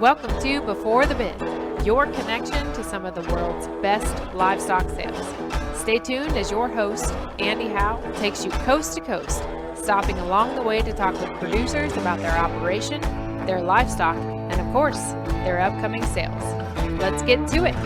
Welcome to Before the Bid, your connection to some of the world's best livestock sales. Stay tuned as your host, Andy Howe, takes you coast to coast, stopping along the way to talk with producers about their operation, their livestock, and of course, their upcoming sales. Let's get to it.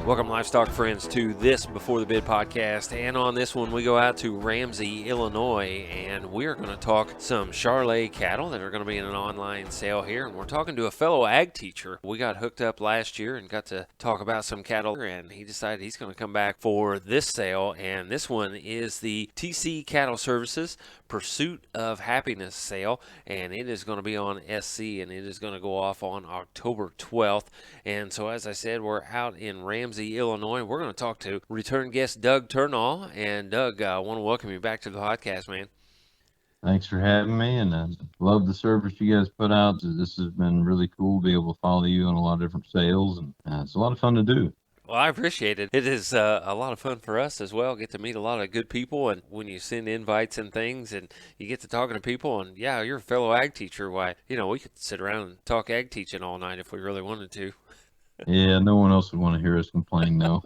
Welcome, livestock friends, to this Before the Bid podcast. And on this one, we go out to Ramsey, Illinois, and we're going to talk some Charolais cattle that are going to be in an online sale here. And we're talking to a fellow ag teacher. We got hooked up last year and got to talk about some cattle, and he decided he's going to come back for this sale. And this one is the TC Cattle Services Pursuit of Happiness sale, and it is going to be on SC, and it is going to go off on October 12th. And so, as I said, we're out in Ramsey, Illinois. We're going to talk to return guest Doug Thurnau. And Doug, I want to welcome you back to the podcast, man. Thanks for having me, and I love the service you guys put out. This has been really cool to be able to follow you on a lot of different sales, and it's a lot of fun to do. Well, I appreciate it. It is a lot of fun for us as well. Get to meet a lot of good people, and when you send invites and things, and you get to talking to people, and yeah, you're a fellow ag teacher. Why, we could sit around and talk ag teaching all night if we really wanted to. Yeah, no one else would want to hear us complain, though.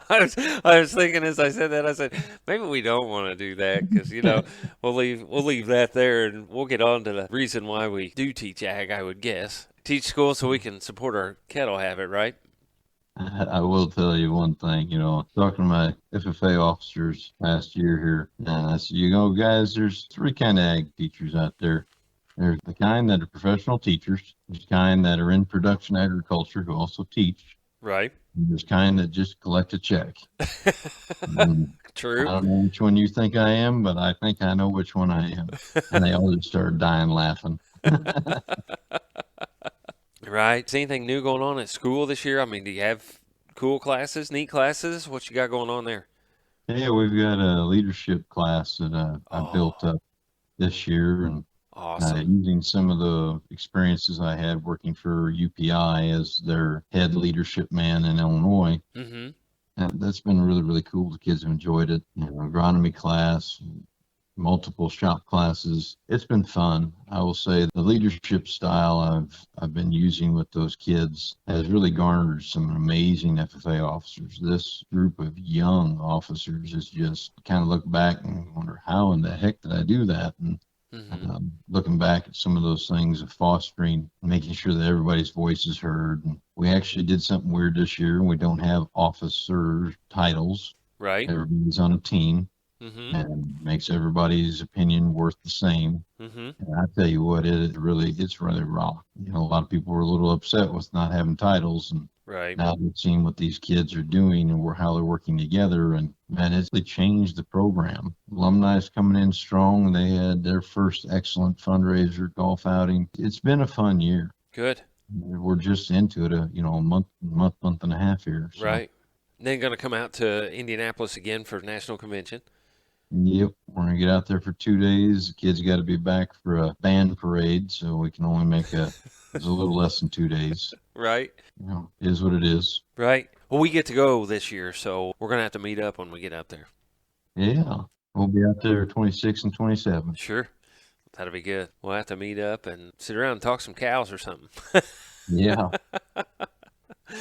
I was thinking as I said that, I said maybe we don't want to do that because we'll leave that there, and we'll get on to the reason why we do teach ag. I would guess teach school so we can support our cattle habit, right? I will tell you one thing. Talking to my FFA officers last year here, and I said, guys, there's three kind of ag teachers out there. There's the kind that are professional teachers. There's kind that are in production agriculture who also teach. Right. And there's kind that just collect a check. True. I don't know which one you think I am, but I think I know which one I am. And they all just started dying laughing. Right. Is anything new going on at school this year? I mean, do you have cool classes, neat classes? What you got going on there? Yeah, we've got a leadership class that I built up this year, and awesome. Using some of the experiences I had working for UPI as their head leadership man in Illinois. Mm-hmm. And that's been really, really cool. The kids have enjoyed it. Agronomy class, multiple shop classes. It's been fun. I will say the leadership style I've been using with those kids has really garnered some amazing FFA officers. This group of young officers is just kind of look back and wonder, how in the heck did I do that? And looking back at some of those things of fostering, making sure that everybody's voice is heard. And we actually did something weird this year, and we don't have officer titles. Right. Everybody's on a team. Mm-hmm. And makes everybody's opinion worth the same. Mm-hmm. And I tell you what, it's really rock. A lot of people were a little upset with not having titles, and right. Now they're seeing what these kids are doing and how they're working together, and man, it's really changed the program. Alumni is coming in strong. They had their first excellent fundraiser golf outing. It's been a fun year. Good. We're just into it, a month and a half here. So. Right. Then going to come out to Indianapolis again for National Convention. Yep, we're going to get out there for 2 days. The kids got to be back for a band parade, so we can only make it's a little less than 2 days. Right. It is what it is. Right. Well, we get to go this year, so we're going to have to meet up when we get out there. Yeah, we'll be out there 26 and 27. Sure. That'll be good. We'll have to meet up and sit around and talk some cows or something. Yeah.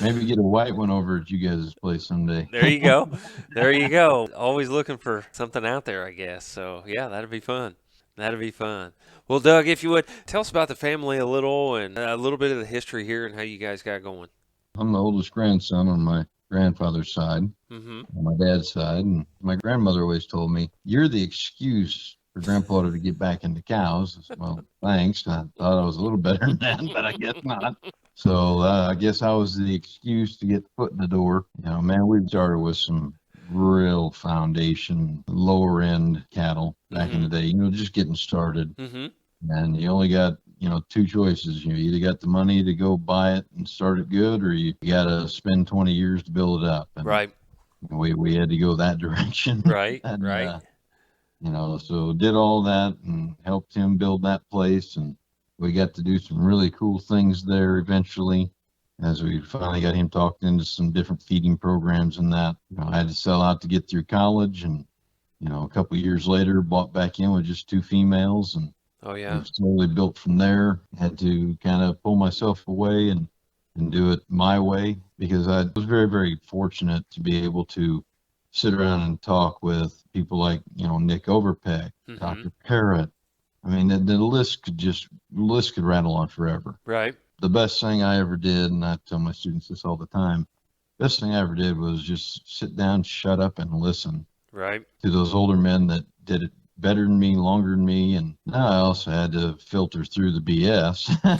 Maybe get a white one over at you guys' place someday. There you go. There you go. Always looking for something out there, I guess. So, yeah, that'd be fun. That'd be fun. Well, Doug, if you would, tell us about the family a little and a little bit of the history here and how you guys got going. I'm the oldest grandson on my grandfather's side, mm-hmm. on my dad's side. And my grandmother always told me, you're the excuse for Grandpa to get back into cows. I said, well, thanks. I thought I was a little better than that, but I guess not. So I guess I was the excuse to get the foot in the door. Man, we started with some real foundation, lower end cattle back in the day, just getting started. Mm-hmm. And you only got, two choices. You either got the money to go buy it and start it good, or you got to spend 20 years to build it up. And right. We had to go that direction. Right, and, right. So did all that and helped him build that place. And we got to do some really cool things there eventually. as we finally got him talked into some different feeding programs and that. I had to sell out to get through college, and a couple of years later, bought back in with just 2 females, and Oh, yeah. slowly built from there. Had to kind of pull myself away and do it my way, because I was very, very fortunate to be able to sit around and talk with people like, Nick Overpeck, Mm-hmm. Dr. Parrott. I mean, the list could rattle on forever. Right. The best thing I ever did, and I tell my students this all the time, best thing I ever did was just sit down, shut up, and listen Right. to those older men that did it better than me, longer than me. And now I also had to filter through the BS. I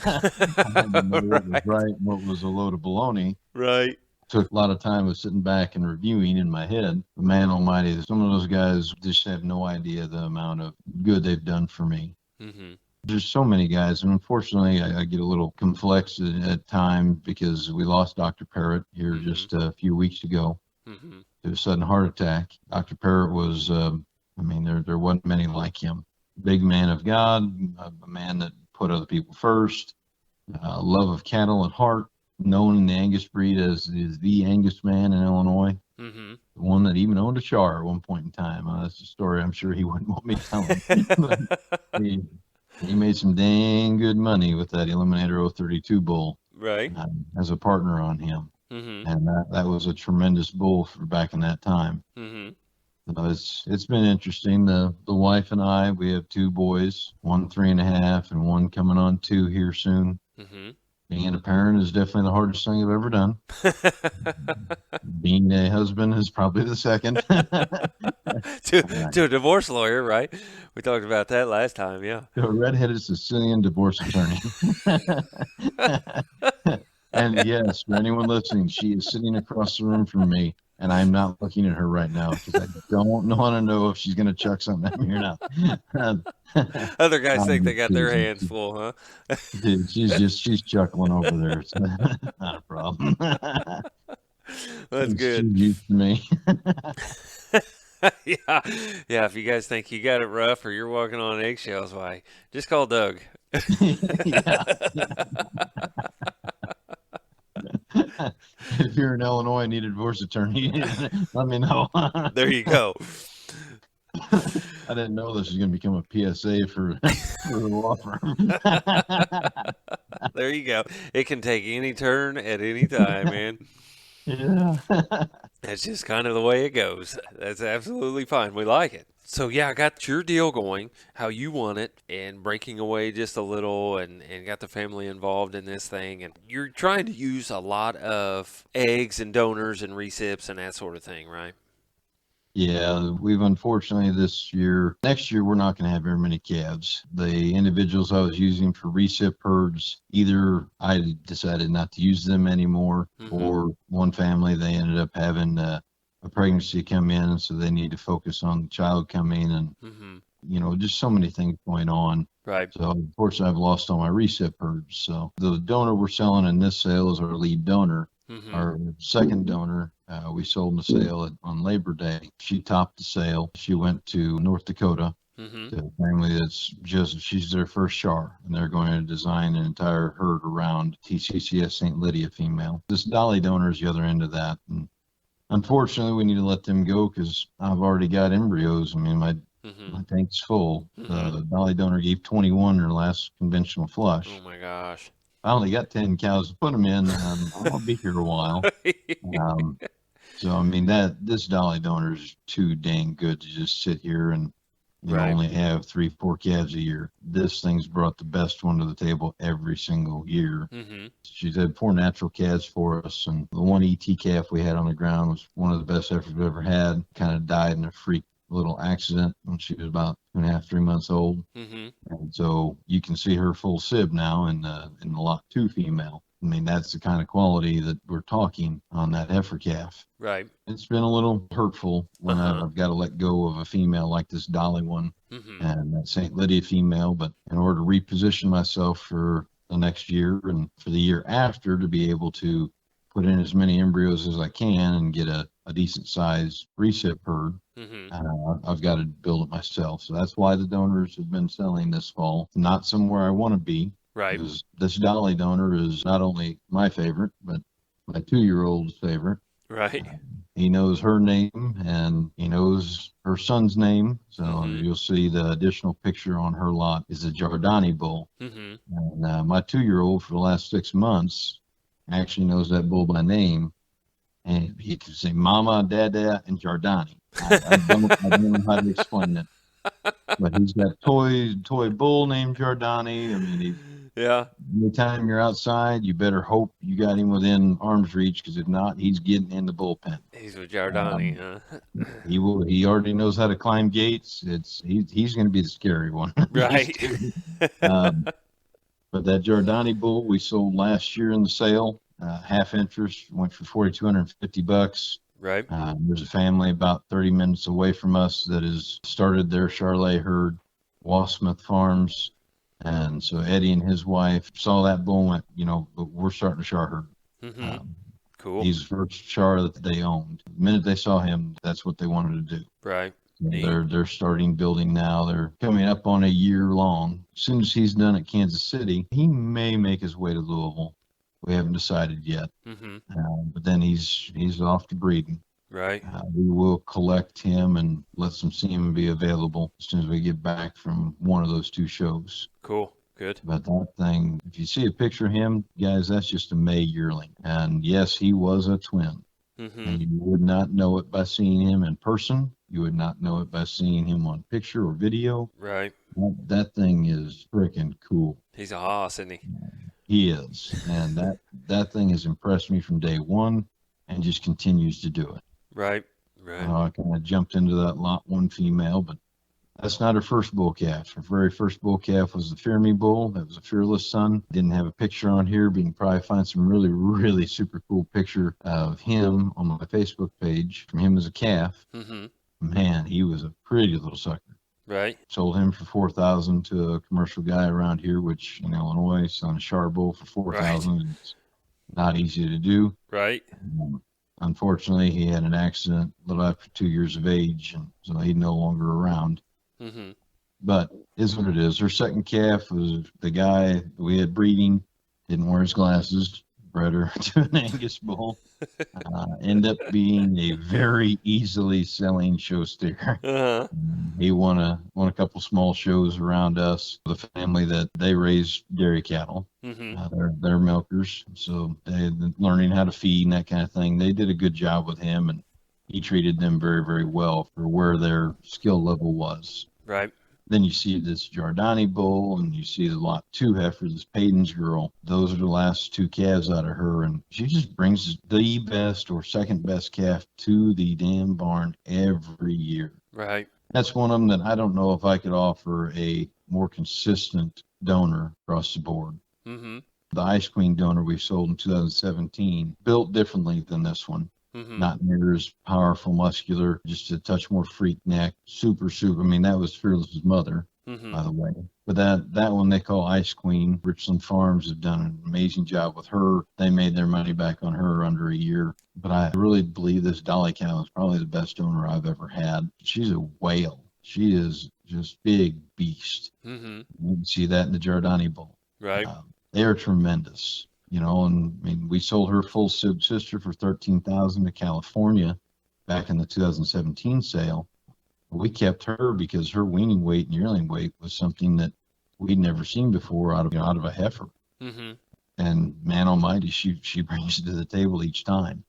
had to know what was right and what was a load of baloney. Right. Took a lot of time of sitting back and reviewing in my head. But man almighty, some of those guys just have no idea the amount of good they've done for me. Mm-hmm. There's so many guys, and unfortunately, I get a little conflicted at times because we lost Dr. Parrott here Mm-hmm. just a few weeks ago Mm-hmm. to a sudden heart attack. Dr. Parrott was, there wasn't many like him. Big man of God, a man that put other people first, love of cattle at heart, known in the Angus breed as is the Angus man in Illinois. Mm-hmm. The one that even owned a char at one point in time. That's a story I'm sure he wouldn't want me telling. He made some dang good money with that Eliminator 032 bull. Right. As a partner on him. Mm-hmm. And that was a tremendous bull for back in that time. Mm-hmm. It's been interesting. The wife and I, we have 2 boys, one 3.5 and one coming on 2 here soon. Mm-hmm. Being a parent is definitely the hardest thing I've ever done. Being a husband is probably the second. to a divorce lawyer, right? We talked about that last time, yeah. To a redheaded Sicilian divorce attorney. And yes, for anyone listening, she is sitting across the room from me, and I'm not looking at her right now because I don't want to know if she's going to chuck something at me or not. Other guys think they got their hands full, huh? Dude, she's chuckling over there. It's not a problem. That's good. She's used to me. Yeah. If you guys think you got it rough or you're walking on eggshells, why, just call Doug. If you're in Illinois and need a divorce attorney, let me know. There you go. I didn't know this was going to become a PSA for the law firm. There you go. It can take any turn at any time, man. Yeah. That's just kind of the way it goes. That's absolutely fine. We like it. So, yeah, I got your deal going, how you want it, and breaking away just a little and got the family involved in this thing. And you're trying to use a lot of eggs and donors and recips and that sort of thing, right? Yeah, we've unfortunately next year, we're not going to have very many calves. The individuals I was using for recip herds, either I decided not to use them anymore, or one family, they ended up having a pregnancy come in, so they need to focus on the child coming, and just so many things going on. Right. So unfortunately, I've lost all my recip herds. So the donor we're selling in this sale is our lead donor. Our second donor, we sold in the sale on Labor Day. She topped the sale. She went to North Dakota to a family she's their first char, and they're going to design an entire herd around TCCS St. Lydia female. This dolly donor is the other end of that. And unfortunately, we need to let them go because I've already got embryos. I mean, my tank's full. The dolly donor gave 21 in her last conventional flush. Oh, my gosh. I only got 10 cows to put them in. I'll be here a while. So, I mean, this dolly donor is too dang good to just sit here and only have 3-4 calves a year. This thing's brought the best one to the table every single year. She's had 4 natural calves for us, and the one ET calf we had on the ground was one of the best efforts we've ever had. Kind of died in a freak little accident when she was about 2.5, 3 months old. And so you can see her full sib now in the lot 2 female. I mean, that's the kind of quality that we're talking on that heifer calf. Right. It's been a little hurtful when I've got to let go of a female like this dolly one and that St. Lydia female. But in order to reposition myself for the next year and for the year after to be able to put in as many embryos as I can and get a decent sized recip herd, I've got to build it myself. So that's why the donors have been selling this fall. Not somewhere I want to be. Right. Because this Dolly donor is not only my favorite, but my 2-year-old's favorite. Right. He knows her name and he knows her son's name. So Mm-hmm. you'll see the additional picture on her lot is a Giordani bull. Mm-hmm. And my 2-year-old for the last 6 months actually knows that bull by name. And he can say Mama, Dada, and Giordani. I don't know how to explain it. But he's got toy bull named Giordani. I mean, Yeah. anytime you're outside, you better hope you got him within arm's reach, because if not, he's getting in the bullpen. He's with Giordani, Um, huh? he will. He already knows how to climb gates. He's going to be the scary one. These Right. two. Um, but that Giordani bull we sold last year in the sale, half interest, went for $4,250. Right. There's a family about 30 minutes away from us that has started their Charolais herd, Wasmouth Farms. And so Eddie and his wife saw that bull and went, we're starting a Char herd. Mm-hmm. Um, Cool. he's the first Char that they owned. The minute they saw him, that's what they wanted to do. Right. So Neat. they're starting building now. They're coming up on a year long. As soon as he's done at Kansas City, he may make his way to Louisville. We haven't decided yet. Mm-hmm. But then he's off to breeding. Right. We will collect him and let them see him be available as soon as we get back from one of those 2 shows. Cool. Good. But that thing, if you see a picture of him, guys, that's just a May yearling. And yes, he was a twin. Mm-hmm. And you would not know it by seeing him in person. You would not know it by seeing him on picture or video. Right. That thing is freaking cool. He's a hoss, isn't he? He is. And that thing has impressed me from day one and just continues to do it. Right. Right. I kind of jumped into that lot 1 female, but that's not her first bull calf. Her very first bull calf was the Fear Me bull. That was a Fearless son. Didn't have a picture on here, but you can probably find some really, really super cool picture of him on my Facebook page from him as a calf. Mm-hmm. Man, he was a pretty little sucker. Right. Sold him for $4,000 to a commercial guy around here, which in Illinois, selling a Char bull for $4,000 is not easy to do. Right. Unfortunately, he had an accident a little after 2 years of age, and so he's no longer around. Mm-hmm. But is what it is. Her second calf was the guy we had breeding, didn't wear his glasses, bred her to an Angus bull. Ended up being a very easily selling show steer. Uh-huh. He won a couple small shows around us. The family that they raise dairy cattle. Mm-hmm. They're milkers, so they learning how to feed and that kind of thing. They did a good job with him, and he treated them very, very well for where their skill level was. Right. Then you see this Giordani bull, and you see the lot 2 heifer, this Payton's girl. Those are the last 2 calves out of her, and she just brings the best or second best calf to the damn barn every year. Right. That's one of them that I don't know if I could offer a more consistent donor across the board. Mm-hmm. The Ice Queen donor we sold in 2017, built differently than this one. Mm-hmm. Not near as powerful, muscular, just a touch more freak neck. Super. I mean, that was Fearless's mother, Mm-hmm. by the way. But that one they call Ice Queen. Richland Farms have done an amazing job with her. They made their money back on her under a year. But I really believe this Dolly cow is probably the best donor I've ever had. She's a whale. She is just big beast. Mm-hmm. You can see that in the Giordani bull. Right. They are tremendous. And I mean, we sold her full sib sister for $13,000 to California back in the 2017 sale. We kept her because her weaning weight and yearling weight was something that we'd never seen before out of a heifer. Mm-hmm. And man almighty, she brings it to the table each time.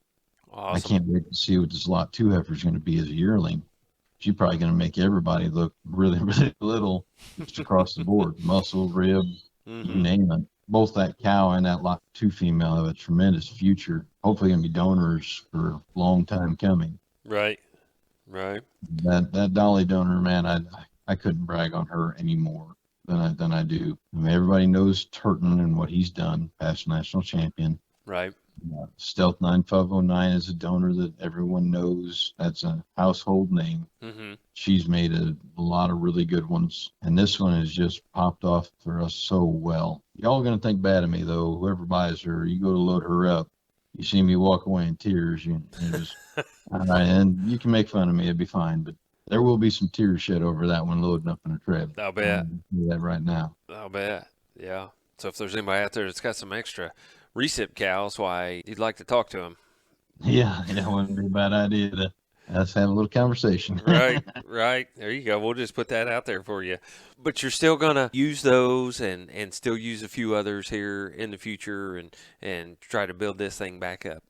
Awesome. I can't wait to see what this lot 2 heifer is going to be as a yearling. She's probably going to make everybody look really, really little just across the board. Muscle, rib, Mm-hmm. you name it. Both that cow and that lot 2 female have a tremendous future. Hopefully going to be donors for a long time coming. Right. Right. That Dolly donor, man, I couldn't brag on her any more than I do. I mean, everybody knows Turton and what he's done, past national champion. Right. Stealth 9509 is a donor that everyone knows. That's a household name. Mm-hmm. She's made a lot of really good ones, and this one has just popped off for us so well. Y'all are going to think bad of me, though. Whoever buys her, you go to load her up, you see me walk away in tears. You just, all right, and you can make fun of me, it'd be fine, but there will be some tears shed over that one loading up in a trailer. I'll bet. Do that right now. I'll bet. Yeah. So if there's anybody out there that's got some extra recip cows, why you'd like to talk to them. Yeah, it wouldn't be a bad idea to let's have a little conversation. Right, right. There you go. We'll just put that out there for you. But you're still going to use those and still use a few others here in the future and try to build this thing back up.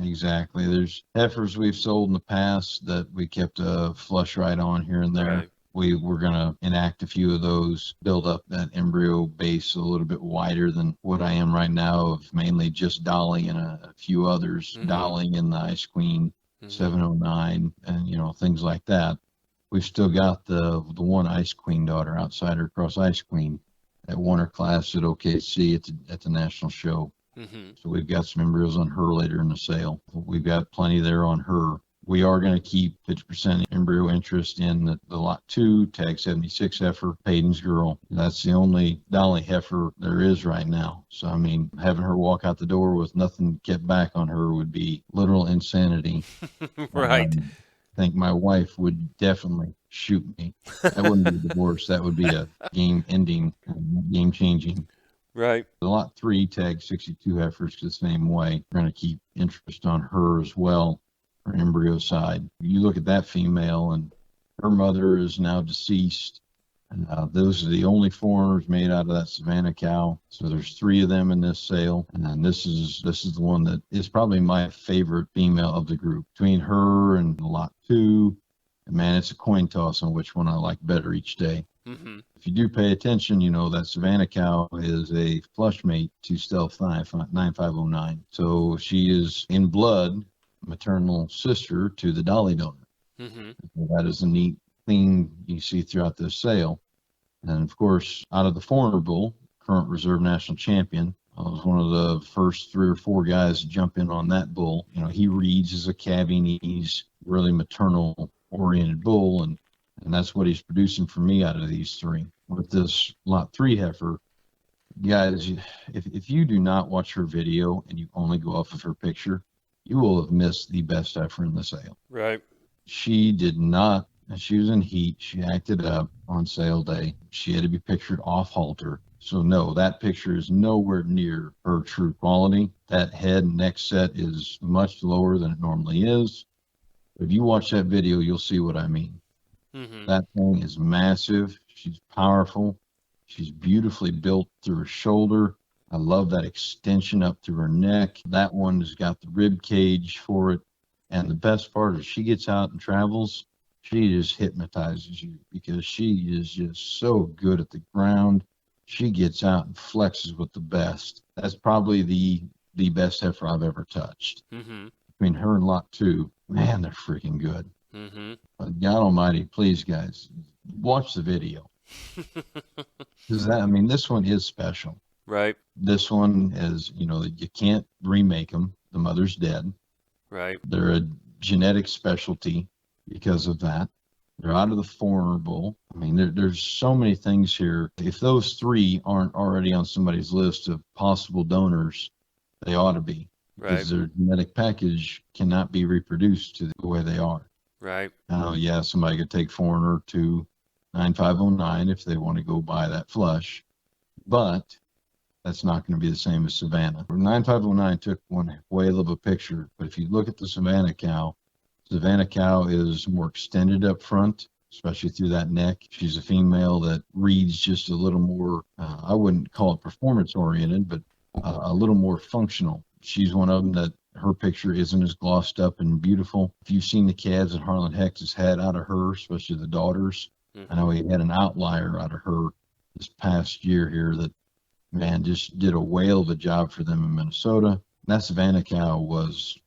Exactly. There's heifers we've sold in the past that we kept a flush right on here and there. Right. We're going to enact a few of those, build up that embryo base a little bit wider than what I am right now, of mainly just Dolly and a few others, Dolly and the Ice Queen, 709, and things like that. We've still got the one Ice Queen daughter, Outsider Cross Ice Queen, that won her class at OKC at the national show. So we've got some embryos on her later in the sale. We've got plenty there on her. We are going to keep 50% embryo interest in the lot 2, tag 76 heifer, Payton's girl. That's the only Dolly heifer there is right now. So, I mean, having her walk out the door with nothing kept back on her would be literal insanity. Right. I think my wife would definitely shoot me. That wouldn't be a divorce. That would be a game-ending, game-changing. Right. The lot 3, tag 62 heifers the same way. We're going to keep interest on her as well. Her embryo side. You look at that female, and her mother is now deceased. And those are the only foreigners made out of that Savannah cow. So there's 3 of them in this sale, and this is the one that is probably my favorite female of the group. Between her and lot 2, and man, it's a coin toss on which one I like better each day. If you do pay attention, that Savannah cow is a flush mate to Stealth 9509. So she is in blood maternal sister to the Dolly donor. That is a neat thing you see throughout this sale. And of course, out of the foreigner bull, current reserve national champion, I was one of the first 3 or 4 guys to jump in on that bull. He reads as a calving. He's really maternal oriented bull, and that's what he's producing for me out of these 3. With this lot 3 heifer, guys, if you do not watch her video and you only go off of her picture, you will have missed the best heifer in the sale. Right. She did not, she was in heat. She acted up on sale day. She had to be pictured off halter. So no, that picture is nowhere near her true quality. That head and neck set is much lower than it normally is. If you watch that video, you'll see what I mean. That thing is massive. She's powerful. She's beautifully built through her shoulder. I love that extension up through her neck. That one has got the rib cage for it. And the best part is she gets out and travels, she just hypnotizes you because she is just so good at the ground. She gets out and flexes with the best. That's probably the best heifer I've ever touched. Between her and lot 2, man, they're freaking good. God almighty, please, guys, watch the video. This one is special. Right. This one is, you can't remake them. The mother's dead. Right. They're a genetic specialty because of that. They're out of the foreigner bull. There's so many things here. If those 3 aren't already on somebody's list of possible donors, they ought to be. Right. Because their genetic package cannot be reproduced to the way they are. Right. Yeah, somebody could take foreigner to 9509 if they want to go buy that flush. But that's not going to be the same as Savannah. 9509 took one whale of a picture, but if you look at the Savannah cow is more extended up front, especially through that neck. She's a female that reads just a little more, I wouldn't call it performance oriented, but a little more functional. She's one of them that her picture isn't as glossed up and beautiful. If you've seen the calves that Harlan Hex has had out of her, especially the daughters, I know he had an outlier out of her this past year here that, man, just did a whale of a job for them in Minnesota. And that Savannah cow was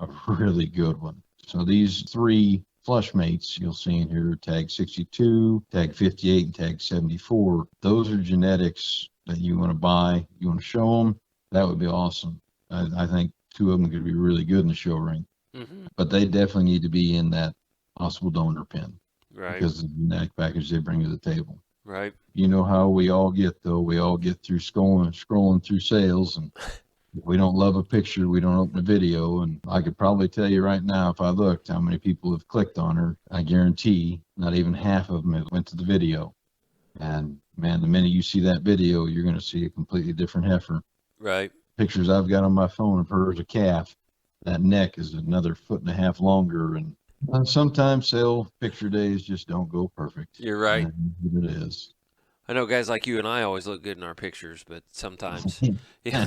a really good one. So these 3 flush mates you'll see in here, tag 62, tag 58, and tag 74, those are genetics that you want to buy, you want to show them, that would be awesome. I think 2 of them could be really good in the show ring. But they definitely need to be in that possible donor pen. Right. Because of the genetic package they bring to the table. Right. You know how we all get, though. We all get through scrolling through sales, and if we don't love a picture, we don't open a video. And I could probably tell you right now, if I looked, how many people have clicked on her. I guarantee not even half of them have went to the video. And man, the minute you see that video, you're going to see a completely different heifer. Right. Pictures I've got on my phone of her as a calf, that neck is another 1.5 feet longer. And sometimes sale picture days just don't go perfect. You're right. And it is. I know guys like you and I always look good in our pictures, but sometimes, yeah.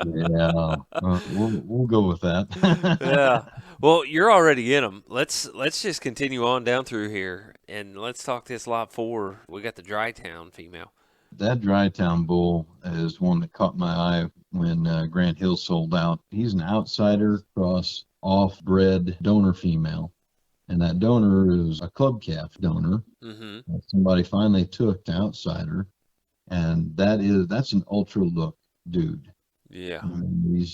Yeah, we'll go with that. Yeah. Well, you're already in them. Let's just continue on down through here and let's talk this lot 4. We got the Dry Town female. That Dry Town bull is one that caught my eye when Grant Hill sold out. He's an outsider cross off-bred donor female, and that donor is a club calf donor. Mm-hmm. That somebody finally took to outsider, and that's an ultra look dude. Yeah. I mean,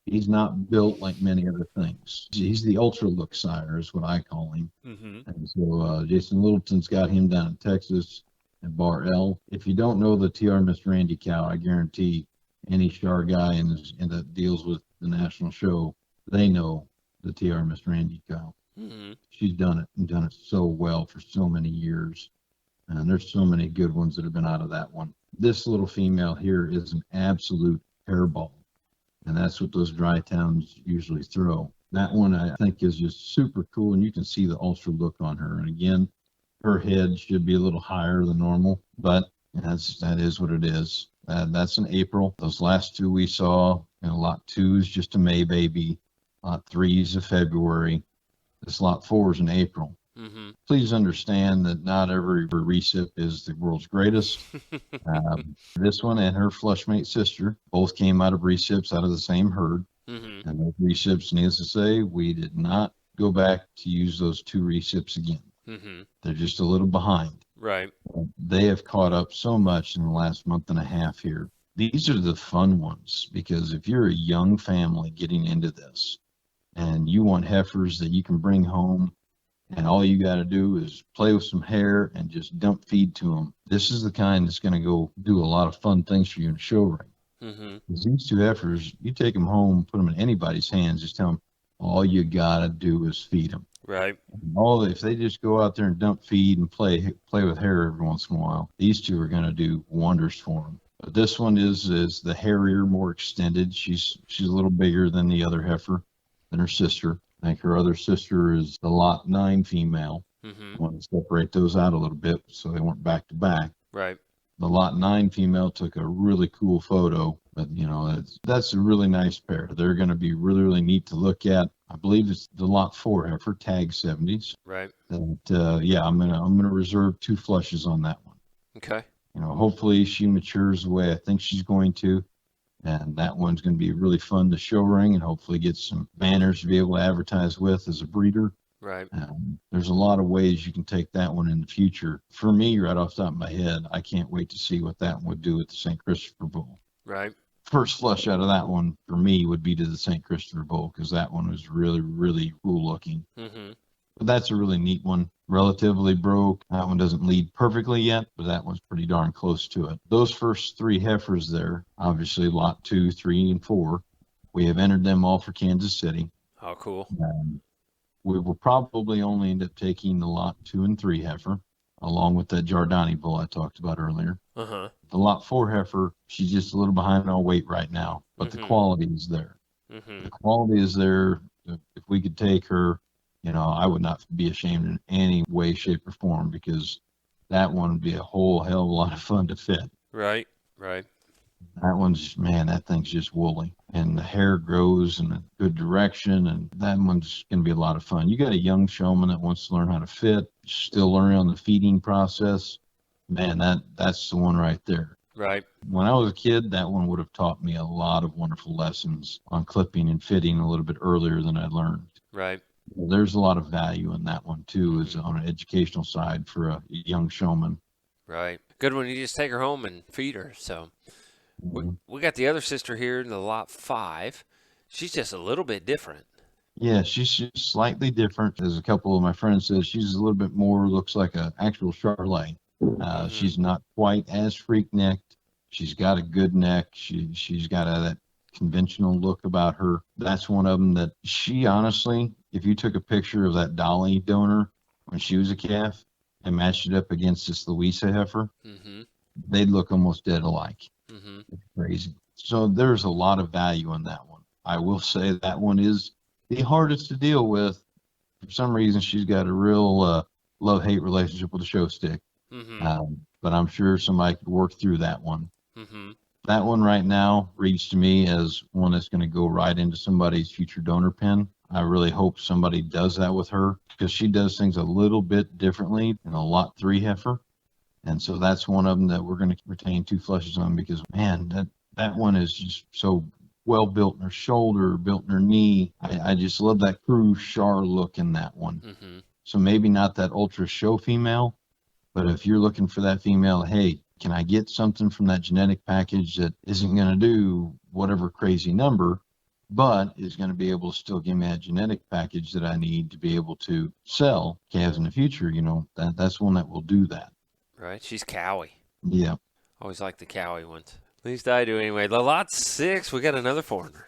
he's not built like many other things. He's the ultra look sire is what I call him. Mm-hmm. And so Jason Littleton's got him down in Texas at Bar L. If you don't know the TR Mr. Randy cow, I guarantee any Char guy that deals with the national show, they know the TR Mr. Randy cow. Mm-hmm. She's done it and done it so well for so many years. And there's so many good ones that have been out of that one. This little female here is an absolute hairball. And that's what those Dry Towns usually throw. That one I think is just super cool, and you can see the ultra look on her. And again, her head should be a little higher than normal, but that is what it is. That's in April. Those last 2 we saw, and lot 2 is just a May baby. Lot 3 is a February. This lot 4 is in April. Mm-hmm. Please understand that not every recip is the world's greatest. This one and her flushmate sister both came out of recips out of the same herd. Mm-hmm. And those recips, needless to say, we did not go back to use those 2 recips again. Mm-hmm. They're just a little behind. Right. They have caught up so much in the last month and a half here. These are the fun ones, because if you're a young family getting into this and you want heifers that you can bring home and all you got to do is play with some hair and just dump feed to them, this is the kind that's going to go do a lot of fun things for you in a show ring. Mm-hmm. Because these 2 heifers, you take them home, put them in anybody's hands, just tell them all you got to do is feed them. Right. If they just go out there and dump feed and play with hair every once in a while, these 2 are going to do wonders for them. But this one is the hairier, more extended. She's a little bigger than the other heifer, than her sister. I think her other sister is the lot 9 female. Mm-hmm. I want to separate those out a little bit so they weren't back to back. Right. The lot 9 female took a really cool photo, but that's a really nice pair. They're going to be really, really neat to look at. I believe it's the lot 4 heifer, tag 70s. Right. And I'm gonna reserve 2 flushes on that one. Okay. Hopefully she matures the way I think she's going to, and that one's going to be really fun to show ring, and hopefully get some banners to be able to advertise with as a breeder. Right. There's a lot of ways you can take that one in the future. For me, right off the top of my head, I can't wait to see what that one would do at the St. Christopher Bull. Right. First flush out of that one for me would be to the St. Christopher Bull, because that one was really, really cool looking. Mm-hmm. But that's a really neat one. Relatively broke. That one doesn't lead perfectly yet, but that one's pretty darn close to it. Those first 3 heifers there, obviously lot 2, 3, and 4, we have entered them all for Kansas City. Oh, cool. We will probably only end up taking the lot 2 and 3 heifer, along with that Giordani bull I talked about earlier. Uh-huh. The lot 4 heifer, she's just a little behind on weight right now, but Mm-hmm. the quality is there. Mm-hmm. The quality is there. If we could take her, I would not be ashamed in any way, shape, or form, because that one would be a whole hell of a lot of fun to fit. Right. Right. That thing's just woolly, and the hair grows in a good direction, and that one's going to be a lot of fun. You got a young showman that wants to learn how to fit, still learning on the feeding process. Man, that's the one right there. Right. When I was a kid, that one would have taught me a lot of wonderful lessons on clipping and fitting a little bit earlier than I learned. Right. There's a lot of value in that one too, is on an educational side for a young showman. Right. Good one. You just take her home and feed her. So we got the other sister here in the lot 5. She's just a little bit different. Yeah, she's just slightly different. As a couple of my friends said, she's a little bit more, looks like an actual Charolais. She's not quite as freak-necked. She's got a good neck. She's got that conventional look about her. That's one of them that she honestly, if you took a picture of that Dolly donor when she was a calf I matched it up against this Louisa heifer. Mm-hmm. They'd look almost dead alike. Mm-hmm. It's crazy. So there's a lot of value in that one. I will say that one is the hardest to deal with. For some reason, she's got a real love-hate relationship with the show stick. Mm-hmm. But I'm sure somebody could work through that one. Mm-hmm. That one right now reads to me as one that's going to go right into somebody's future donor pen. I really hope somebody does that with her because she does things a little bit differently in a lot 3 heifer. And so that's one of them that we're going to retain 2 flushes on because, man, that one is just so well built in her shoulder, built in her knee. I just love that cruise char look in that one. Mm-hmm. So maybe not that ultra show female, but if you're looking for that female, hey, can I get something from that genetic package that isn't going to do whatever crazy number, but is going to be able to still give me that genetic package that I need to be able to sell calves in the future? That's one that will do that. Right. She's cowy. Yeah. Always like the cowy ones. At least I do anyway. The lot 6, we got another foreigner.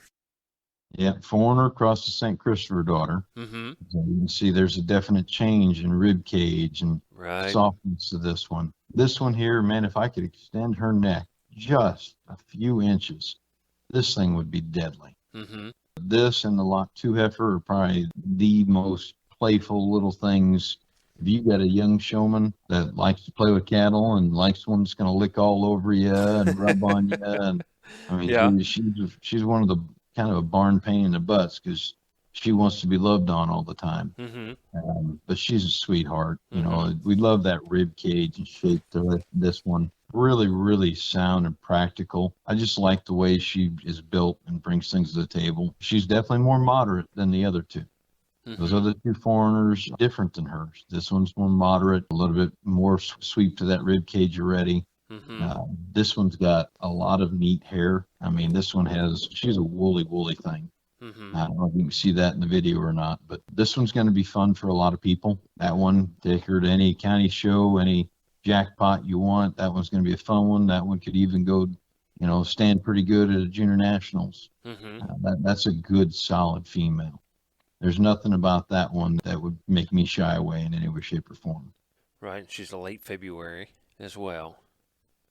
Yeah. Foreigner across the St. Christopher daughter. Mm-hmm. So you can see there's a definite change in rib cage and Right. softness to this one. This one here, man, if I could extend her neck just a few inches, this thing would be deadly. Mm-hmm. This and the lot 2 heifer are probably the most playful little things. If you got a young showman that likes to play with cattle and likes one that's going to lick all over you and rub on you, and I mean, Yeah. she's one of the kind of a barn pain in the butts because she wants to be loved on all the time. Mm-hmm. But she's a sweetheart. You know, Mhm. we love that rib cage and shape to this one. Really, really sound and practical. I just like the way she is built and brings things to the table. She's definitely more moderate than the other 2. Those Mhm. other 2 foreigners, different than hers. This one's more moderate, a little bit more sweep to that rib cage already. Mhm. This one's got a lot of neat hair. I mean, this one she's a woolly thing. Mhm. I don't know if you can see that in the video or not, but this one's going to be fun for a lot of people. That one, take her to any county show, any jackpot you want. That one's going to be a fun one. That one could even go, stand pretty good at a junior nationals. Mhm. That's a good, solid female. There's nothing about that one that would make me shy away in any way, shape, or form. Right. She's a late February as well.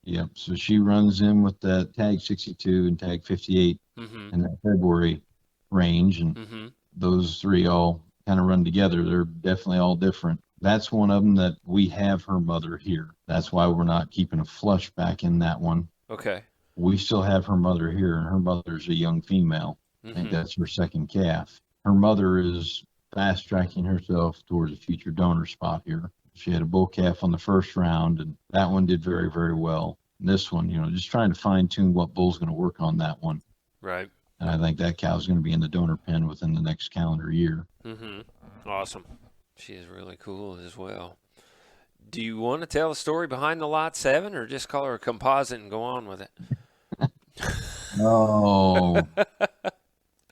Yep. So she runs in with that tag 62 and tag 58 Mhm. in that February range, and Mhm. those 3 all kind of run together. They're definitely all different. That's one of them that we have her mother here. That's why we're not keeping a flush back in that one. Okay. We still have her mother here, and her mother's a young female. I think Mhm. that's her second calf. Her mother is fast tracking herself towards a future donor spot here. She had a bull calf on the first round, and that one did very, very well. And this one, just trying to fine tune what bull's going to work on that one. Right. And I think that cow's going to be in the donor pen within the next calendar year. Mhm. Awesome. She is really cool as well. Do you want to tell the story behind the lot 7, or just call her a composite and go on with it? Oh,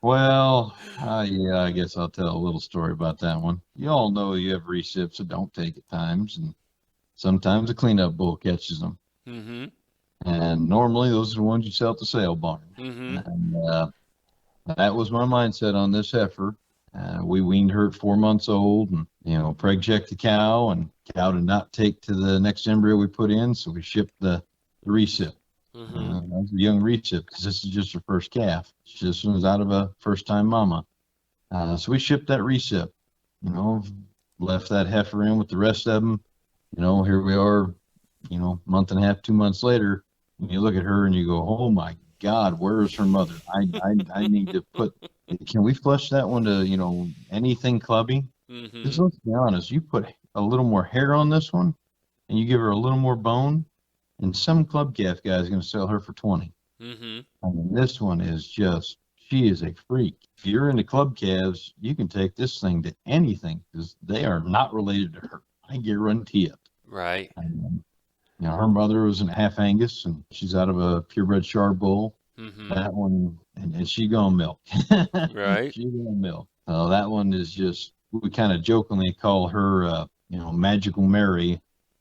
well, yeah, I guess I'll tell a little story about that one. You all know you have recips that don't take at times, and sometimes a cleanup bull catches them. Mhm. And normally those are the ones you sell at the sale barn. Mhm. And that was my mindset on this heifer. We weaned her at 4 months old, and preg checked the cow, and cow did not take to the next embryo we put in, so we shipped the recip. Mhm. That was a young recip because this is just her first calf. She just was out of a first-time mama. So we shipped that recip. Left that heifer in with the rest of them. Here we are. Month and a half, 2 months later, and you look at her and you go, "Oh my God, where is her mother? I need to put. Can we flush that one to anything clubby? Because Mhm. let's be honest, you put a little more hair on this one, and you give her a little more bone, and some club calf guy is going to sell her for 20. Mhm. I mean, this one is she is a freak. If you're into club calves, you can take this thing to anything because they are not related to her. I guarantee it. Right. And, her mother was an half Angus, and she's out of a purebred Char bull. Mhm. That one, and she gonna milk. Right. She gonna milk. That one is just, we kind of jokingly call her, Magical Mary,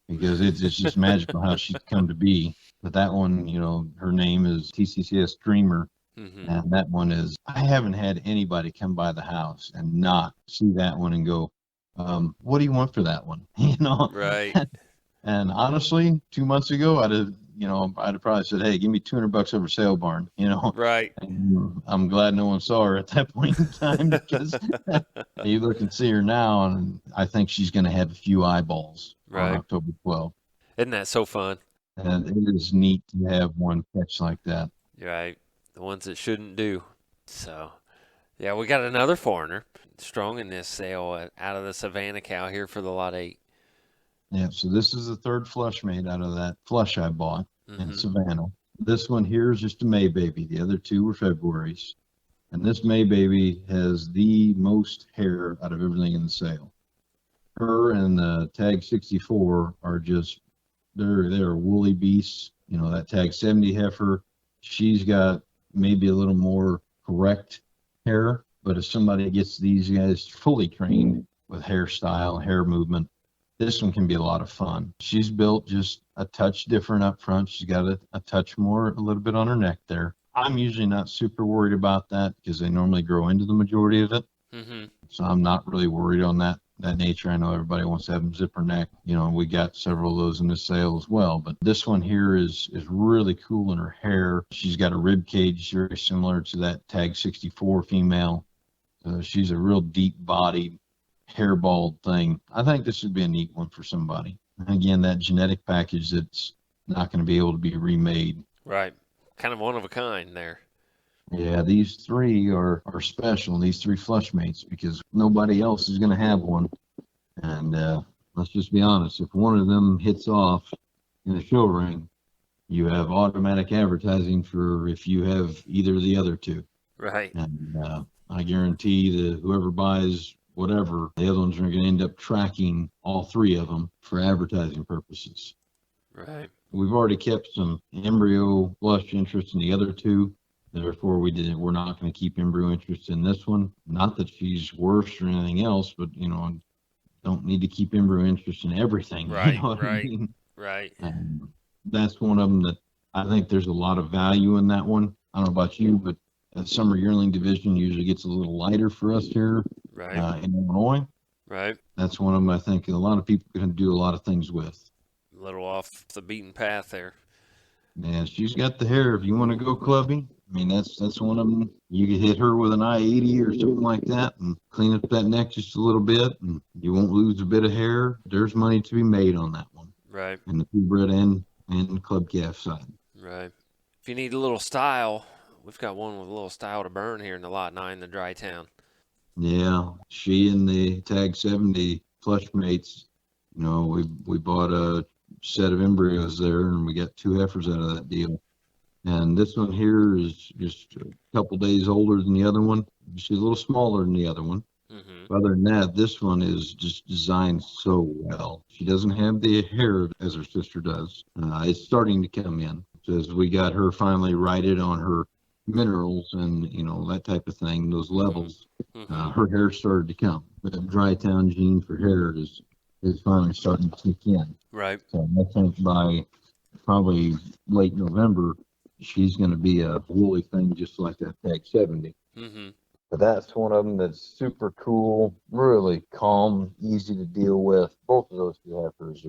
because it's just magical how she's come to be. But that one, her name is TCCS Dreamer, Mhm. and that one is, I haven't had anybody come by the house and not see that one and go, What do you want for that one? You know? Right. And honestly, 2 months ago, I'd have probably said, "Hey, give me $200 over sale barn." Right. And I'm glad no one saw her at that point in time because you look and see her now, and I think she's going to have a few eyeballs on Right. October 12th. Isn't that so fun? And it is neat to have one catch like that. Right. The ones that shouldn't do. So, yeah, we got another foreigner strong in this sale out of the Savannah cow here for the lot 8. Yeah, so this is the third flush made out of that flush I bought in Mm-hmm. Savannah. This one here is just a May baby. The other two were February's. And this May baby has the most hair out of everything in the sale. Her and the Tag 64 are just, they're woolly beasts. That Tag 70 heifer, she's got maybe a little more correct hair, but if somebody gets these guys fully trained with hairstyle, hair movement, this one can be a lot of fun. She's built just a touch different up front. She's got a touch more, a little bit on her neck there. I'm usually not super worried about that because they normally grow into the majority of it. Mm-hmm. So I'm not really worried on that nature. I know everybody wants to have them zipper neck. We got several of those in this sale as well. But this one here is really cool in her hair. She's got a rib cage very similar to that Tag 64 female. She's a real deep bodied, hairballed thing. I think this would be a neat one for somebody. Again, that genetic package that's not going to be able to be remade. Right. Kind of one of a kind there. Yeah, these three are special, these three flush mates, because nobody else is going to have one. And let's just be honest, if one of them hits off in a show ring, you have automatic advertising for if you have either of the other two. Right. And I guarantee that whoever buys whatever, the other ones are going to end up tracking all three of them for advertising purposes. Right. We've already kept some embryo flush interest in the other two. Therefore, we're not going to keep embryo interest in this one. Not that she's worse or anything else, but, don't need to keep embryo interest in everything. Right. You know what I Right. mean? Right. And that's one of them that I think there's a lot of value in that one. I don't know about you, but the summer yearling division usually gets a little lighter for us here Right. in Illinois. Right. That's one of them I think a lot of people can do a lot of things with. A little off the beaten path there. Yeah, she's got the hair. If you want to go clubbing, I mean, that's one of them. You could hit her with an I-80 or something like that and clean up that neck just a little bit, and you won't lose a bit of hair. There's money to be made on that one. Right. And the purebred and club calf side. Right. If you need a little style, we've got one with a little style to burn here in the lot 9, the Dry Town. Yeah, she and the Tag 70 flush mates, we bought a set of embryos there, and we got 2 heifers out of that deal. And this one here is just a couple days older than the other one. She's a little smaller than the other one. Mm-hmm. Other than that, this one is just designed so well. She doesn't have the hair as her sister does. It's starting to come in. So as we got her finally righted on her minerals and, that type of thing, those levels, Mm-hmm. her hair started to come. The Dry Town gene for hair is finally starting to kick in. Right. So I think by probably late November, she's going to be a woolly thing just like that Tag 70. Mm-hmm. But that's one of them that's super cool, really calm, easy to deal with. Both of those two heifers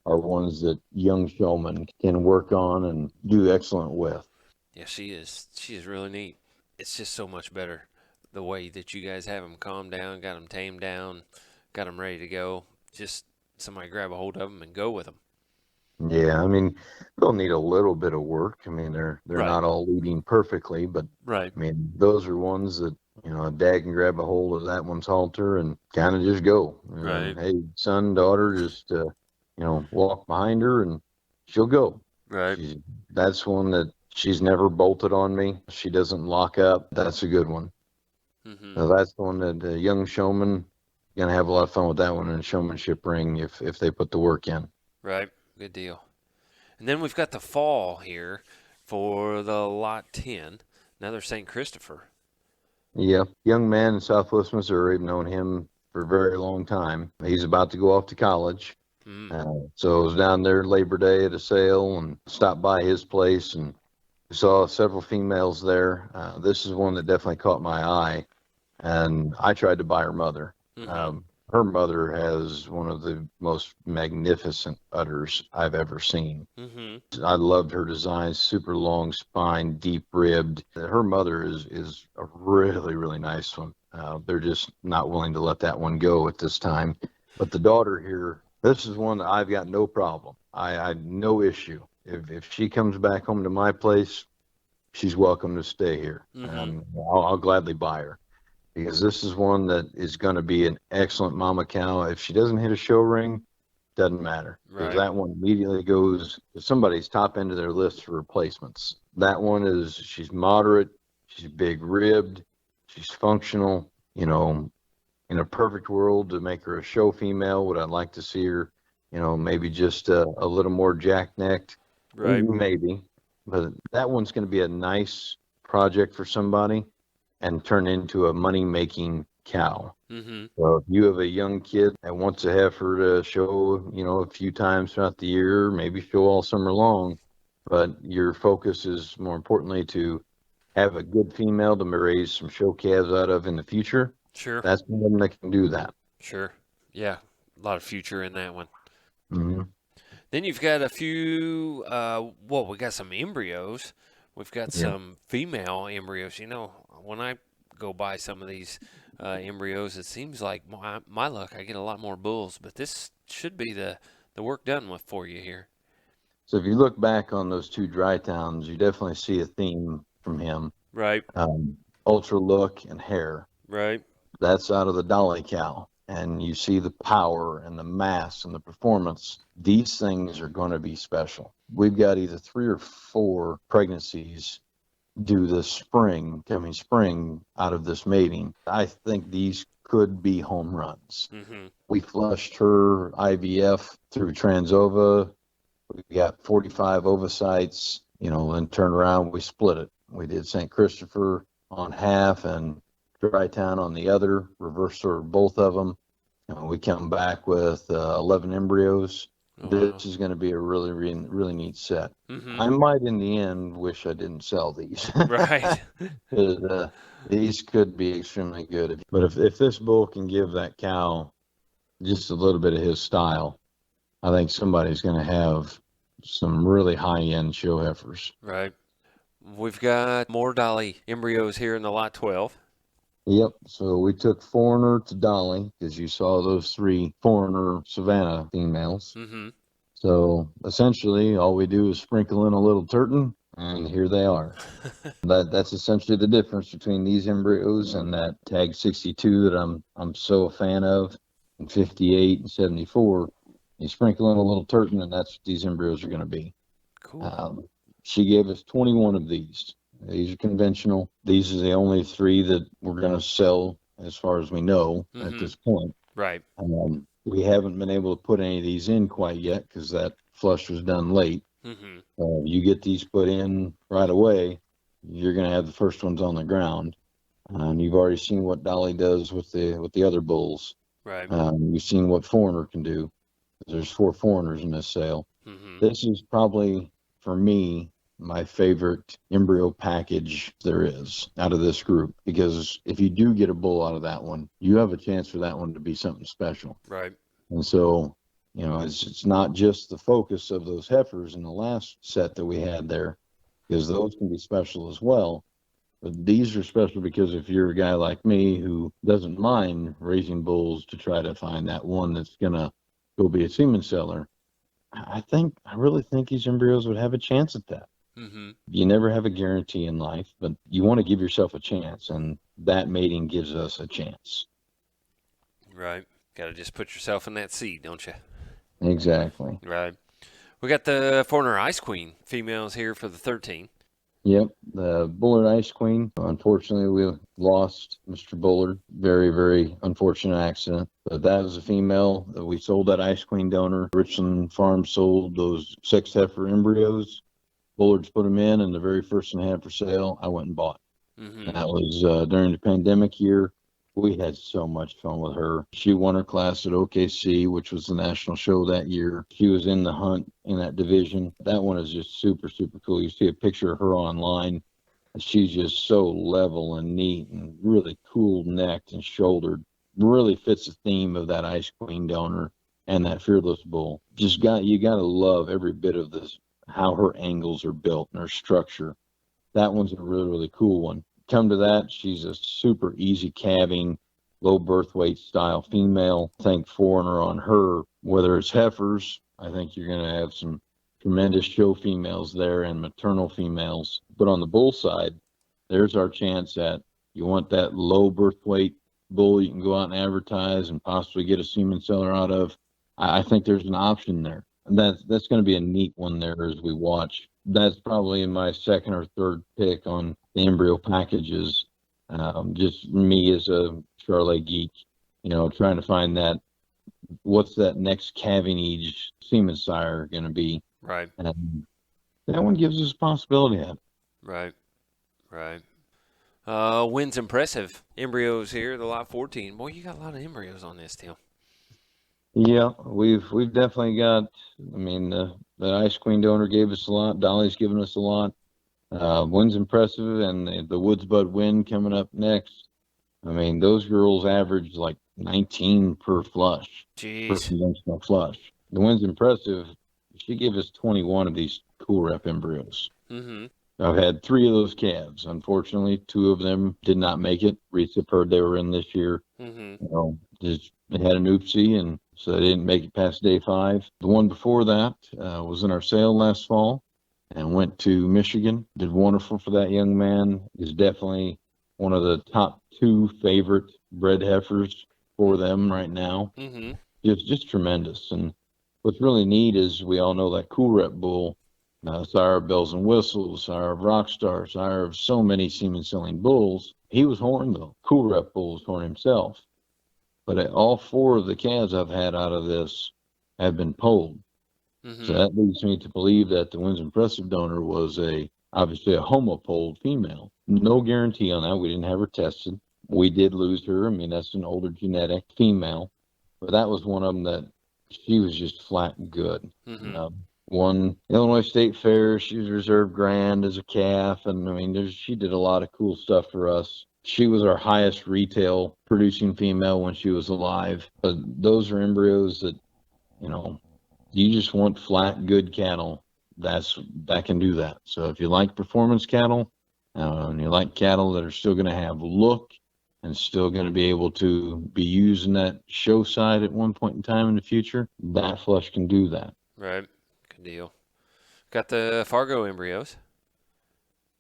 are ones that young showmen can work on and do excellent with. Yeah, she is. She is really neat. It's just so much better the way that you guys have them calmed down, got them tamed down, got them ready to go. Just somebody grab a hold of them and go with them. Yeah, I mean, they'll need a little bit of work. I mean, they're Right. not all leading perfectly, but Right. I mean, those are ones that, dad can grab a hold of that one's halter and kind of just go. Right. Hey, son, daughter, just, walk behind her and she'll go. Right. That's one that she's never bolted on me. She doesn't lock up. That's a good one. Mm-hmm. Now, that's the one that a young showman, going to have a lot of fun with that one in a showmanship ring if they put the work in. Right. Good deal. And then we've got the fall here for the lot 10. Another St. Christopher. Yeah, young man in Southwest Missouri. I've known him for a very long time. He's about to go off to college. So I was down there Labor Day at a sale and stopped by his place and saw several females there. This is one that definitely caught my eye, and I tried to buy her mother. Mm-hmm. Her mother has one of the most magnificent udders I've ever seen. Mm-hmm. I loved her design, super long spine, deep ribbed. Her mother is a really, really nice one. They're just not willing to let that one go at this time. But the daughter here, this is one that I've got no problem. I no issue. If she comes back home to my place, she's welcome to stay here. Mm-hmm. I'll gladly buy her because this is one that is going to be an excellent mama cow. If she doesn't hit a show ring, doesn't matter because Right. that one immediately goes to somebody's top end of their list for replacements. That one is, she's moderate, she's big ribbed, she's functional. In a perfect world to make her a show female, would I like to see her, maybe just a little more jack-necked? Right. Maybe. But that one's going to be a nice project for somebody and turn into a money-making cow. Mm-hmm. So if you have a young kid that wants to have her to show, a few times throughout the year, maybe show all summer long, but your focus is more importantly to have a good female to raise some show calves out of in the future, Sure. that's one that can do that. Sure. Yeah. A lot of future in that one. Mm-hmm. Then you've got a few, we got some embryos. We've got Yeah. some female embryos. When I go buy some of these embryos, it seems like my luck, I get a lot more bulls, but this should be the work done with for you here. So if you look back on those two dry towns, you definitely see a theme from him. Right. Ultra look and hair. Right. That's out of the Dolly cow. And you see the power and the mass and the performance. These things are going to be special. We've got either 3 or 4 pregnancies due this coming spring out of this mating. I think these could be home runs. Mm-hmm. We flushed her IVF through Transova. We got 45 ovocytes, and turned around, we split it. We did St. Christopher on half and Dry Town on the other, reverse sort both of them. We come back with 11 embryos. Oh, This wow. is going to be a really, really, really neat set. Mm-hmm. I might, in the end, wish I didn't sell these. Right. 'Cause, these could be extremely good. But if this bull can give that cow just a little bit of his style, I think somebody's going to have some really high-end show heifers. Right. We've got more Dolly embryos here in the lot 12. Yep. So we took Foreigner to Dolly because you saw those 3 Foreigner Savannah females. Mm-hmm. So essentially, all we do is sprinkle in a little turton, and here they are. That's essentially the difference between these embryos and that tag 62 that I'm so a fan of, and 58 and 74. You sprinkle in a little turton, and that's what these embryos are going to be. Cool. She gave us 21 of these. These are conventional. These are the only 3 that we're going to sell as far as we know at this point. Right. We haven't been able to put any of these in quite yet because that flush was done late. Mm-hmm. You get these put in right away, you're going to have the first ones on the ground. And you've already seen what Dolly does with the other bulls. Right. You've seen what Foreigner can do. There's 4 foreigners in this sale. Mm-hmm. This is probably, for me, my favorite embryo package there is out of this group, because if you do get a bull out of that one, you have a chance for that one to be something special. Right. And so, it's not just the focus of those heifers in the last set that we had there, because those can be special as well. But these are special because if you're a guy like me who doesn't mind raising bulls to try to find that one that's going to go be a semen seller, I really think these embryos would have a chance at that. Mm-hmm. You never have a guarantee in life, but you want to give yourself a chance, and that mating gives us a chance. Right. Got to just put yourself in that seat, don't you? Exactly. Right. We got the Foreigner Ice Queen females here for the 13. Yep, the Bullard Ice Queen. Unfortunately, we lost Mr. Bullard. Very, very unfortunate accident. But that was a female that we sold that Ice Queen donor. Richland Farm sold those 6 heifer embryos. Bullards put them in, and the very first one I had for sale, I went and bought. Mm-hmm. And that was during the pandemic year. We had so much fun with her. She won her class at OKC, which was the national show that year. She was in the hunt in that division. That one is just super, super cool. You see a picture of her online, and she's just so level and neat and really cool necked and shouldered. really fits the theme of that Ice Queen donor and that Fearless Bull. You got to love every bit of this, how her angles are built and her structure. That one's a really, really cool one. Come to that, she's a super easy calving, low birth weight style female. Think foreigner on her, whether it's heifers, I think you're going to have some tremendous show females there and maternal females. But on the bull side, there's our chance at, you want that low birth weight bull you can go out and advertise and possibly get a semen seller out of. I think there's an option there. And that's going to be a neat one there as we watch. That's probably in my second or third pick on the embryo packages. Just me as a Charolais geek, trying to find that, what's that next calving age semen sire going to be? Right. And that one gives us a possibility of. Right. Wins impressive. Embryos here, the lot 14. Boy, you got a lot of embryos on this, Tim. Yeah, we've definitely got. I mean, the Ice Queen donor gave us a lot. Dolly's given us a lot. Wind's impressive, and the Woods Bud Wind coming up next. I mean, those girls average like 19 per flush. Jeez. Per conventional flush. The Wind's impressive. She gave us 21 of these cool rep embryos. Mm-hmm. I've had 3 of those calves. Unfortunately, 2 of them did not make it. Recip heard they were in this year. Mm-hmm. They had an oopsie, and so they didn't make it past day 5. The one before that was in our sale last fall and went to Michigan. Did wonderful for that young man. Is definitely one of the top 2 favorite bred heifers for them right now. Mm-hmm. Just tremendous. And what's really neat is we all know that cool rep bull, sire of Bells and Whistles, sire of Rockstar, sire of so many semen-selling bulls. He was horned, though. Cool rep bull was horned himself. But all 4 of the calves I've had out of this have been polled. Mm-hmm. So that leads me to believe that the Wind's Impressive donor was obviously a homo-polled female. No guarantee on that. We didn't have her tested. We did lose her. I mean, that's an older genetic female. But that was one of them that she was just flat good. Mm-hmm. Won Illinois State Fair. She was reserved grand as a calf. And, I mean, she did a lot of cool stuff for us. She was our highest retail producing female when she was alive. But those are embryos that, you just want flat, good cattle. That can do that. So if you like performance cattle, and you like cattle that are still going to have look and still going to be able to be used in that show side at one point in time in the future, that flush can do that. Right. Good deal. Got the Fargo embryos.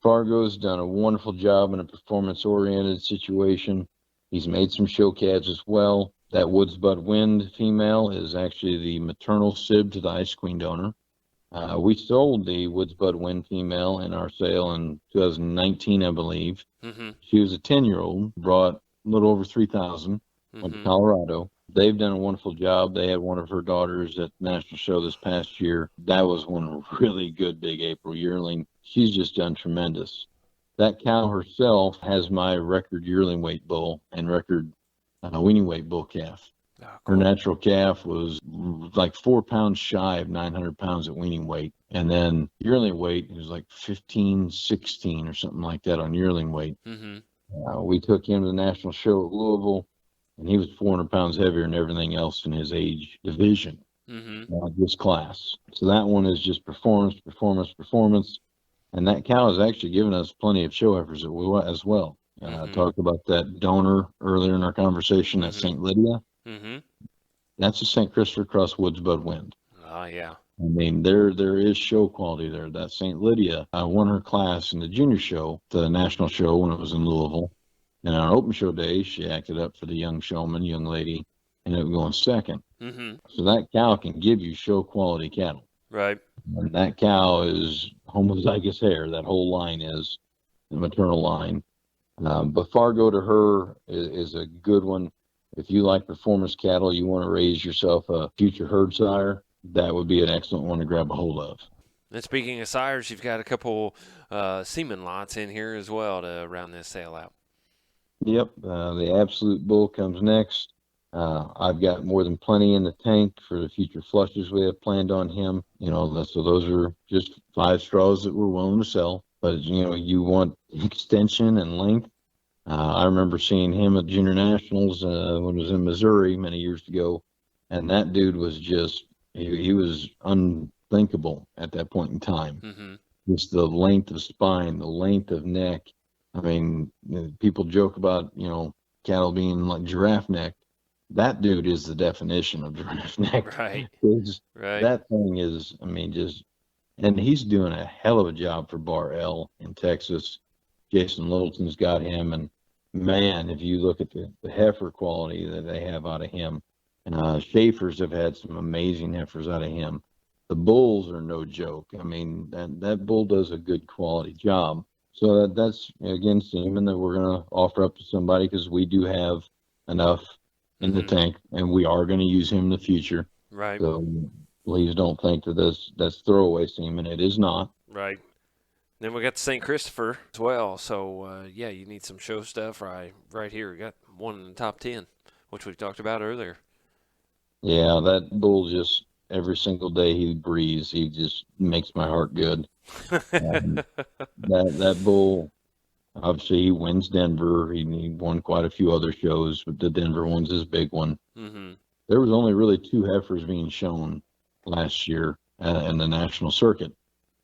Fargo's done a wonderful job in a performance-oriented situation. He's made some show calves as well. That Woods Bud Wind female is actually the maternal sib to the Ice Queen donor. We sold the Woods Bud Wind female in our sale in 2019, I believe. Mm-hmm. She was a 10-year-old, brought a little over 3,000, went to Colorado. They've done a wonderful job. They had one of her daughters at the national show this past year. That was one really good big April yearling. She's just done tremendous. That cow herself has my record yearling weight bull and record weaning weight bull calf. Oh, cool. Her natural calf was like 4 pounds shy of 900 pounds at weaning weight. And then yearling weight was like 15, 16 or something like that on yearling weight. Mm-hmm. We took him to the national show at Louisville, and he was 400 pounds heavier than everything else in his age division, this class. So that one is just performance. And that cow has actually given us plenty of show heifers as well. I talked about that donor earlier in our conversation at St. Lydia. Mm-hmm. That's a St. Christopher Cross Woods Bud Wind. Oh, yeah. I mean, there is show quality there. That St. Lydia won her class in the junior show, the national show when it was in Louisville. And on open show day, she acted up for the young lady, and it was going second. Mm-hmm. So that cow can give you show quality cattle. Right. And that cow is homozygous hair. That whole line is the maternal line. But Fargo to her is a good one. If you like performance cattle, you want to raise yourself a future herd sire, that would be an excellent one to grab a hold of. And speaking of sires, you've got a couple semen lots in here as well to round this sale out. Yep, the Absolute Bull comes next. I've got more than plenty in the tank for the future flushes we have planned on him. So those are just 5 straws that we're willing to sell. But, you want extension and length. I remember seeing him at Junior Nationals when it was in Missouri many years ago, and that dude was just he was unthinkable at that point in time. Mm-hmm. Just the length of spine, the length of neck. I mean, people joke about cattle being like giraffe neck. That dude is the definition of giraffe neck. Right. Right. That thing is, I mean, just, and he's doing a hell of a job for Bar L in Texas. Jason Littleton's got him, and man, if you look at the heifer quality that they have out of him, Schaefer's have had some amazing heifers out of him. The bulls are no joke. I mean, that bull does a good quality job. So that's again semen that we're going to offer up to somebody because we do have enough in the tank, and we are going to use him in the future. Right. So please don't think that that's throwaway semen. It is not. Right. Then we got the St. Christopher as well. So, yeah, you need some show stuff right here. We got one in the top 10, which we talked about earlier. Yeah, that bull just, every single day he breathes, he just makes my heart good. That bull, obviously, he wins Denver. He won quite a few other shows, but the Denver one's his big one. Mm-hmm. There was only really 2 heifers being shown last year in the national circuit,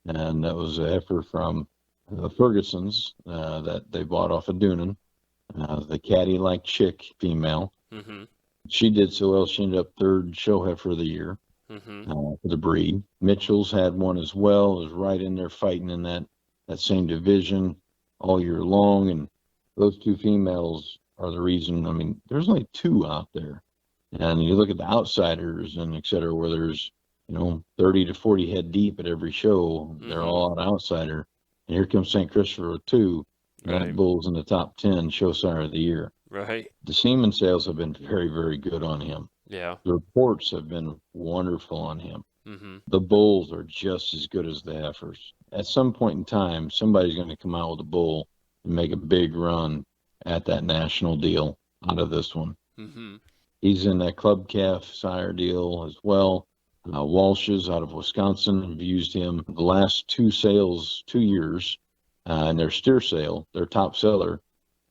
and that was a heifer from Ferguson's that they bought off of Doonan, the Caddy-like chick female. Mm-hmm. She did so well, she ended up 3rd show heifer of the year for the breed. Mitchell's had one as well, was right in there fighting in that same division all year long, and those 2 females are the reason. I mean, there's only 2 out there, and you look at the outsiders and et cetera, where there's 30 to 40 head deep at every show. They're all out outsider, and here comes St. Christopher with 2, and that bull's in the top 10 show sire of the year. Right. The semen sales have been very, very good on him. Yeah. The reports have been wonderful on him. Mm-hmm. The bulls are just as good as the heifers. At some point in time, somebody's going to come out with a bull and make a big run at that national deal out of this one. Mm-hmm. He's in that club calf sire deal as well. Walsh's out of Wisconsin have used him the last 2 sales, 2 years, and their steer sale, their top seller,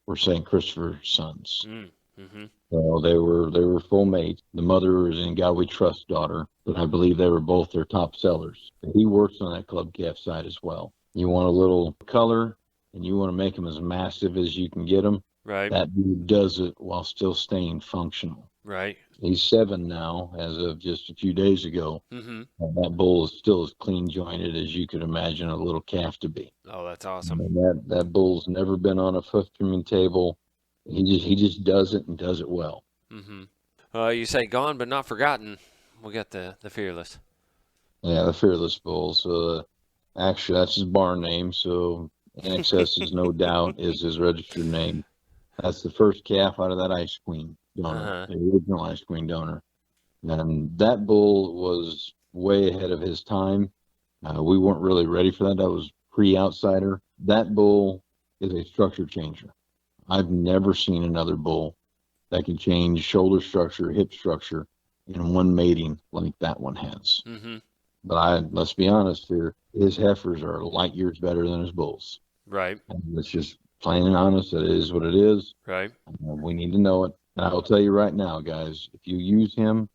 were St. Christopher's sons. Mm-hmm. So they were full mates. The mother is in God We Trust daughter, but I believe they were both their top sellers. He works on that club calf side as well. You want a little color, and you want to make them as massive as you can get them. Right. That dude does it while still staying functional. Right. He's 7 now, as of just a few days ago. Mm-hmm. And that bull is still as clean jointed as you could imagine a little calf to be. Oh, that's awesome. And that bull's never been on a hoof trimming table. He just does it and does it well. Mm-hmm. You say gone but not forgotten. We got the Fearless. Yeah, the Fearless bull. So actually, that's his barn name. So NXS is no doubt is his registered name. That's the first calf out of that Ice Queen donor, the original Ice Queen donor. And that bull was way ahead of his time. We weren't really ready for that. That was pre-outsider. That bull is a structure changer. I've never seen another bull that can change shoulder structure, hip structure in one mating like that one has. Mm-hmm. But let's be honest here, his heifers are light years better than his bulls. Right. And it's just plain and honest. It is what it is. Right. We need to know it. And I will tell you right now, guys, if you use him,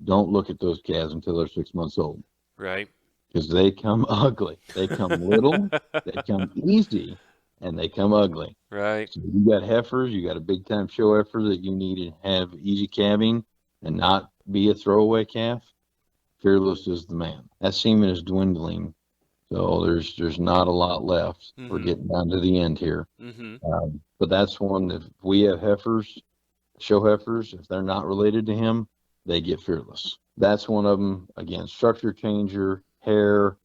don't look at those calves until they're 6 months old. Right. Because they come ugly. They come little, they come easy, and they come ugly. Right. So you got heifers, you got a big time show heifer that you need to have easy calving and not be a throwaway calf. Fearless is the man. That semen is dwindling. So there's not a lot left. We're getting down to the end here. But that's one that if we have heifers, show heifers, if they're not related to him, they get Fearless. That's one of them. Again, structure changer, hair,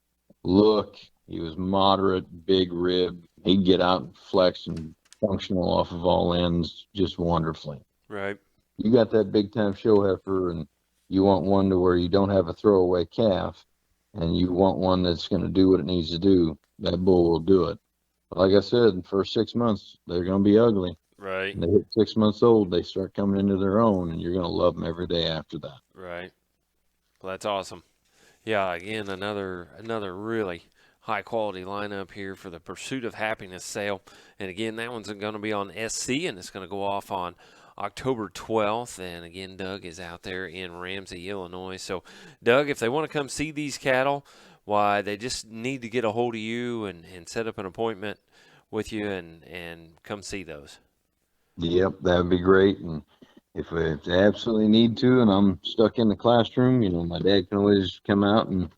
look. He was moderate, big rib. He'd get out and flex and functional off of all ends just wonderfully. Right. You got that big time show heifer and you want one to where you don't have a throwaway calf and you want one that's going to do what it needs to do, that bull will do it. But like I said, for 6 months, they're going to be ugly. Right. And they hit 6 months old, they start coming into their own, and you're going to love them every day after that. Right. Well, that's awesome. Yeah, again, another really high quality lineup here for the Pursuit of Happiness sale. And again, that one's going to be on SC, and it's going to go off on October 12th. And again, Doug is out there in Ramsey, Illinois. So, Doug, if they want to come see these cattle, why, they just need to get a hold of you and set up an appointment with you and come see those. Yep, that would be great. And if they absolutely need to, and I'm stuck in the classroom, my dad can always come out and,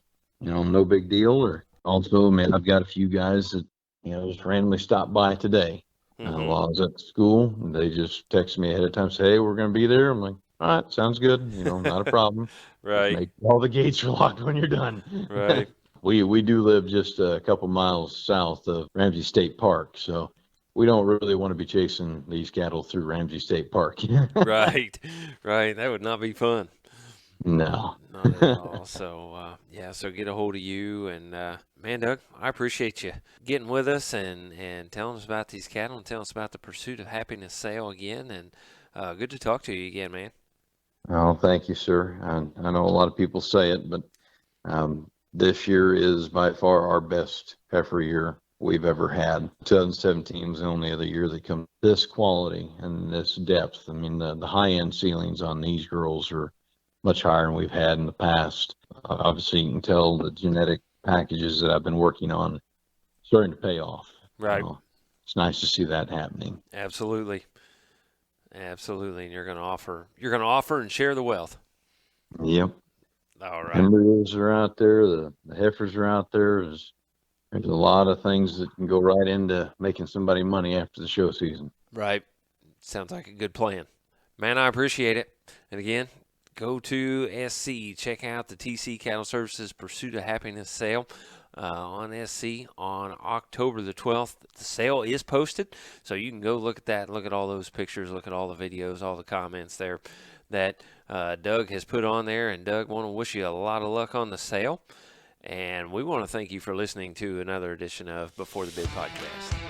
no big deal. Or also, man, I've got a few guys that, just randomly stopped by today. While I was at school, and they just texted me ahead of time, say, hey, we're going to be there. I'm like, all right, sounds good. Not a problem. Right. Just make all the gates are locked when you're done. Right. We do live just a couple miles south of Ramsey State Park, so we don't really want to be chasing these cattle through Ramsey State Park. Right. That would not be fun. No. Not at all. So, so get a hold of you. And, man, Doug, I appreciate you getting with us and telling us about these cattle and telling us about the Pursuit of Happiness sale again. And good to talk to you again, man. Oh, thank you, sir. I know a lot of people say it, but this year is by far our best heifer year we've ever had. 2017 was the only other year that come this quality and this depth. I mean, the high-end ceilings on these girls are much higher than we've had in the past. Obviously, you can tell the genetic packages that I've been working on starting to pay off. Right. It's nice to see that happening. Absolutely. And you're going to offer and share the wealth. Yep. All right. Embryos are out there. The heifers are out there. There's a lot of things that can go right into making somebody money after the show season. Right. Sounds like a good plan. Man, I appreciate it. And again, go to SC. Check out the TC Cattle Services Pursuit of Happiness sale on SC on October the 12th. The sale is posted, so you can go look at that, look at all those pictures, look at all the videos, all the comments there that Doug has put on there. And Doug, want to wish you a lot of luck on the sale. And we want to thank you for listening to another edition of Before the Bid Podcast.